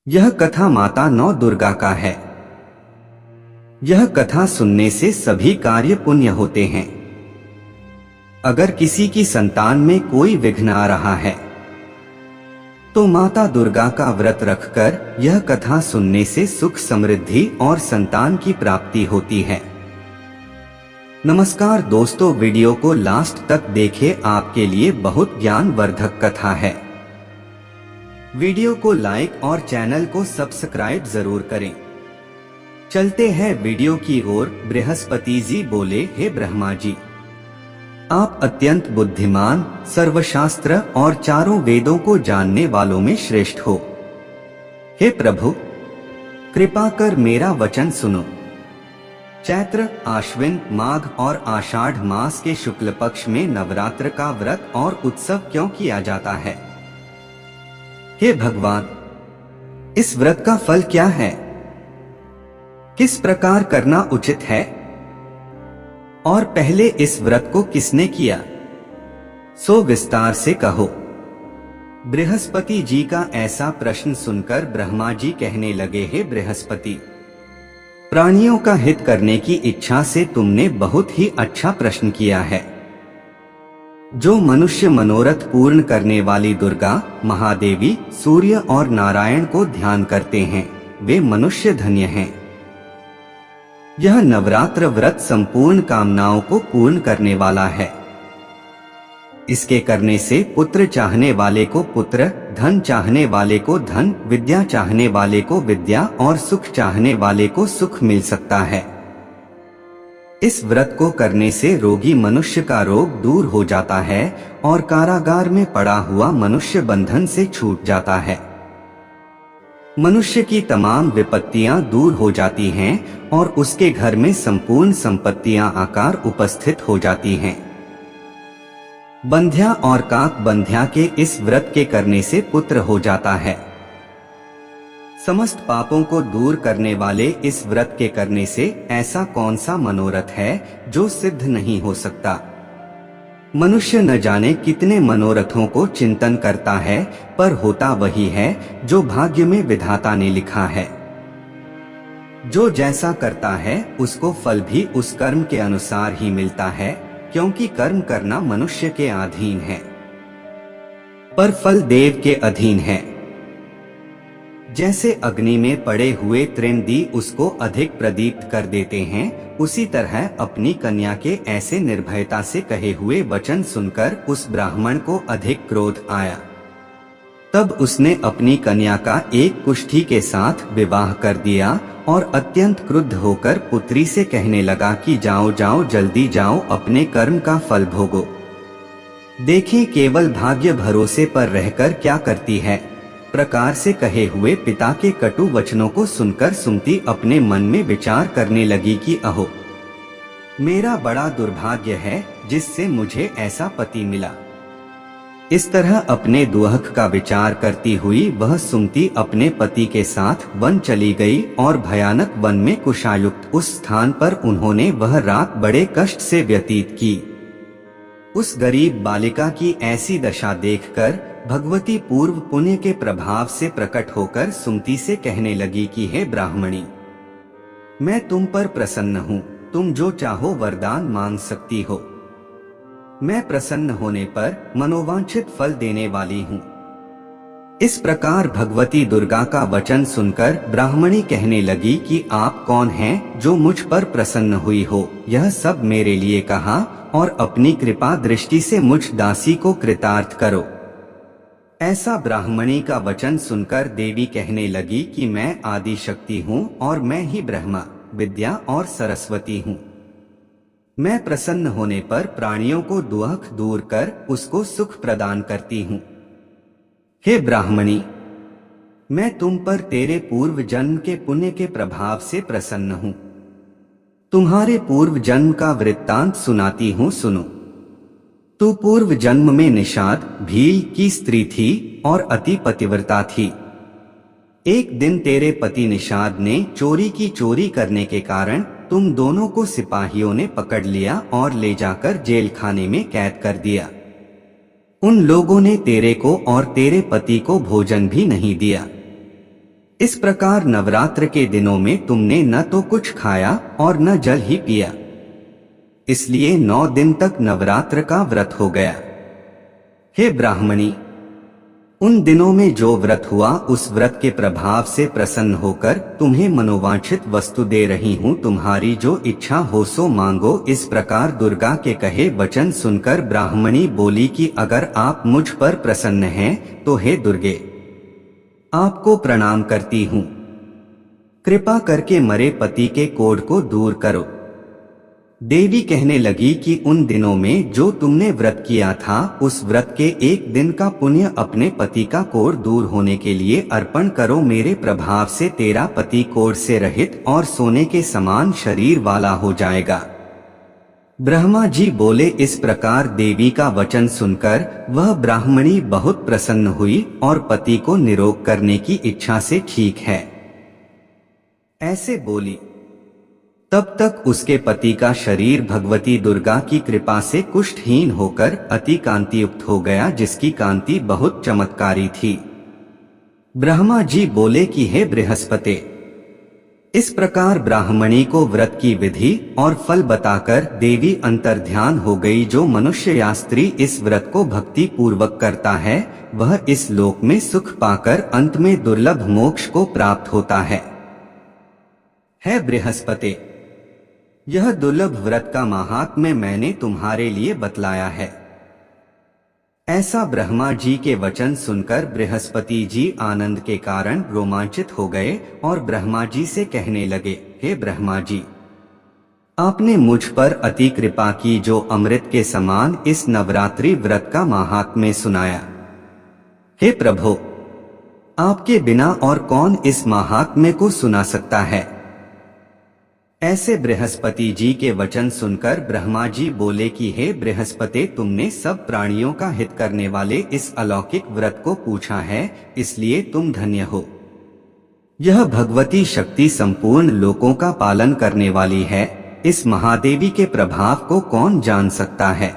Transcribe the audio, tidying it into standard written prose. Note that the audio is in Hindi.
यह कथा माता नौ दुर्गा का है। यह कथा सुनने से सभी कार्य पुण्य होते हैं। अगर किसी की संतान में कोई विघ्न आ रहा है तो माता दुर्गा का व्रत रखकर यह कथा सुनने से सुख समृद्धि और संतान की प्राप्ति होती है। नमस्कार दोस्तों, वीडियो को लास्ट तक देखें, आपके लिए बहुत ज्ञानवर्धक कथा है। वीडियो को लाइक और चैनल को सब्सक्राइब जरूर करें। चलते हैं वीडियो की ओर। बृहस्पति जी बोले, हे ब्रह्मा जी, आप अत्यंत बुद्धिमान, सर्वशास्त्र और चारों वेदों को जानने वालों में श्रेष्ठ हो। हे प्रभु, कृपा कर मेरा वचन सुनो। चैत्र, आश्विन, माघ और आषाढ़ मास के शुक्ल पक्ष में नवरात्र का व्रत और उत्सव क्यों किया जाता है? हे भगवान, इस व्रत का फल क्या है? किस प्रकार करना उचित है? और पहले इस व्रत को किसने किया, सो विस्तार से कहो। बृहस्पति जी का ऐसा प्रश्न सुनकर ब्रह्मा जी कहने लगे, हे बृहस्पति, प्राणियों का हित करने की इच्छा से तुमने बहुत ही अच्छा प्रश्न किया है। जो मनुष्य मनोरथ पूर्ण करने वाली दुर्गा, महादेवी, सूर्य और नारायण को ध्यान करते हैं, वे मनुष्य धन्य हैं। यह नवरात्र व्रत संपूर्ण कामनाओं को पूर्ण करने वाला है। इसके करने से पुत्र चाहने वाले को पुत्र, धन चाहने वाले को धन, विद्या चाहने वाले को विद्या और सुख चाहने वाले को सुख मिल सकता है। इस व्रत को करने से रोगी मनुष्य का रोग दूर हो जाता है और कारागार में पड़ा हुआ मनुष्य बंधन से छूट जाता है। मनुष्य की तमाम विपत्तियां दूर हो जाती हैं और उसके घर में संपूर्ण संपत्तियां आकार उपस्थित हो जाती हैं। बंध्या और काक बंध्या के इस व्रत के करने से पुत्र हो जाता है। समस्त पापों को दूर करने वाले इस व्रत के करने से ऐसा कौन सा मनोरथ है जो सिद्ध नहीं हो सकता? मनुष्य न जाने कितने मनोरथों को चिंतन करता है, पर होता वही है जो भाग्य में विधाता ने लिखा है। जो जैसा करता है उसको फल भी उस कर्म के अनुसार ही मिलता है, क्योंकि कर्म करना मनुष्य के अधीन है, पर फल देव के अधीन है। जैसे अग्नि में पड़े हुए त्रिनदी उसको अधिक प्रदीप्त कर देते हैं, उसी तरह अपनी कन्या के ऐसे निर्भयता से कहे हुए वचन सुनकर उस ब्राह्मण को अधिक क्रोध आया। तब उसने अपनी कन्या का एक कुष्ठी के साथ विवाह कर दिया और अत्यंत क्रुद्ध होकर पुत्री से कहने लगा कि जाओ जाओ, जल्दी जाओ, अपने कर्म का फल भोगो। देखें केवल भाग्य भरोसे पर रहकर क्या करती है। प्रकार से कहे हुए पिता के कटु वचनों को सुनकर सुमति अपने मन में विचार करने लगी कि अहो, मेरा बड़ा दुर्भाग्य है जिससे मुझे ऐसा पति मिला। इस तरह अपने दुख का विचार करती हुई वह सुमति अपने पति के साथ वन चली गई और भयानक वन में कुशायुक्त उस स्थान पर उन्होंने वह रात बड़े कष्ट से व्यतीत की। उस गरीब बालिका की ऐसी दशा देखकर भगवती पूर्व पुण्य के प्रभाव से प्रकट होकर सुमति से कहने लगी कि हे ब्राह्मणी, मैं तुम पर प्रसन्न हूँ, तुम जो चाहो वरदान मांग सकती हो। मैं प्रसन्न होने पर मनोवांछित फल देने वाली हूँ। इस प्रकार भगवती दुर्गा का वचन सुनकर ब्राह्मणी कहने लगी कि आप कौन हैं जो मुझ पर प्रसन्न हुई हो? यह सब मेरे लिए कहा और अपनी कृपा दृष्टि से मुझ दासी को कृतार्थ करो। ऐसा ब्राह्मणी का वचन सुनकर देवी कहने लगी कि मैं आदि शक्ति हूँ और मैं ही ब्रह्मा, विद्या और सरस्वती हूँ। मैं प्रसन्न होने पर प्राणियों को दुख दूर कर उसको सुख प्रदान करती हूँ। हे ब्राह्मणी, मैं तुम पर तेरे पूर्व जन्म के पुण्य के प्रभाव से प्रसन्न हूँ। तुम्हारे पूर्व जन्म का वृत्तांत सुनाती हूँ, सुनो। तू पूर्व जन्म में निषाद, भील की स्त्री थी और अति पतिव्रता थी। एक दिन तेरे पति निषाद ने चोरी करने के कारण तुम दोनों को सिपाहियों ने पकड़ लिया और ले जाकर जेल खाने में कैद कर दिया। उन लोगों ने तेरे को और तेरे पति को भोजन भी नहीं दिया। इस प्रकार नवरात्र के दिनों में तुमने न तो कुछ खाया और न जल ही पिया, इसलिए 9 दिन तक नवरात्र का व्रत हो गया। हे ब्राह्मणी, उन दिनों में जो व्रत हुआ उस व्रत के प्रभाव से प्रसन्न होकर तुम्हें मनोवांछित वस्तु दे रही हूँ, तुम्हारी जो इच्छा हो सो मांगो। इस प्रकार दुर्गा के कहे वचन सुनकर ब्राह्मणी बोली कि अगर आप मुझ पर प्रसन्न हैं तो हे दुर्गे, आपको प्रणाम करती हूँ। कृपा करके मरे पति के कोढ़ को दूर करो। देवी कहने लगी कि उन दिनों में जो तुमने व्रत किया था उस व्रत के एक दिन का पुण्य अपने पति का कोढ़ दूर होने के लिए अर्पण करो। मेरे प्रभाव से तेरा पति कोढ़ से रहित और सोने के समान शरीर वाला हो जाएगा। ब्रह्मा जी बोले। इस प्रकार देवी का वचन सुनकर वह ब्राह्मणी बहुत प्रसन्न हुई और पति को निरोग करने की इच्छा से ठीक है ऐसे बोली। तब तक उसके पति का शरीर भगवती दुर्गा की कृपा से कुष्ठहीन होकर अति कांतियुक्त हो गया, जिसकी कांति बहुत चमत्कारी थी। ब्रह्मा जी बोले कि हे बृहस्पति, इस प्रकार ब्राह्मणी को व्रत की विधि और फल बताकर देवी अंतर्ध्यान हो गई। जो मनुष्य या स्त्री इस व्रत को भक्ति पूर्वक करता है वह इस लोक में सुख पाकर अंत में दुर्लभ मोक्ष को प्राप्त होता है। हे बृहस्पति, यह दुर्लभ व्रत का महात्म्य मैंने तुम्हारे लिए बतलाया है। ऐसा ब्रह्मा जी के वचन सुनकर बृहस्पति जी आनंद के कारण रोमांचित हो गए और ब्रह्मा जी से कहने लगे, हे ब्रह्मा जी, आपने मुझ पर अति कृपा की जो अमृत के समान इस नवरात्रि व्रत का महात्म्य सुनाया। हे प्रभु, आपके बिना और कौन इस महात्म्य को सुना सकता है। ऐसे बृहस्पति जी के वचन सुनकर ब्रह्मा जी बोले कि हे बृहस्पति, तुमने सब प्राणियों का हित करने वाले इस अलौकिक व्रत को पूछा है, इसलिए तुम धन्य हो। यह भगवती शक्ति संपूर्ण लोकों का पालन करने वाली है। इस महादेवी के प्रभाव को कौन जान सकता है।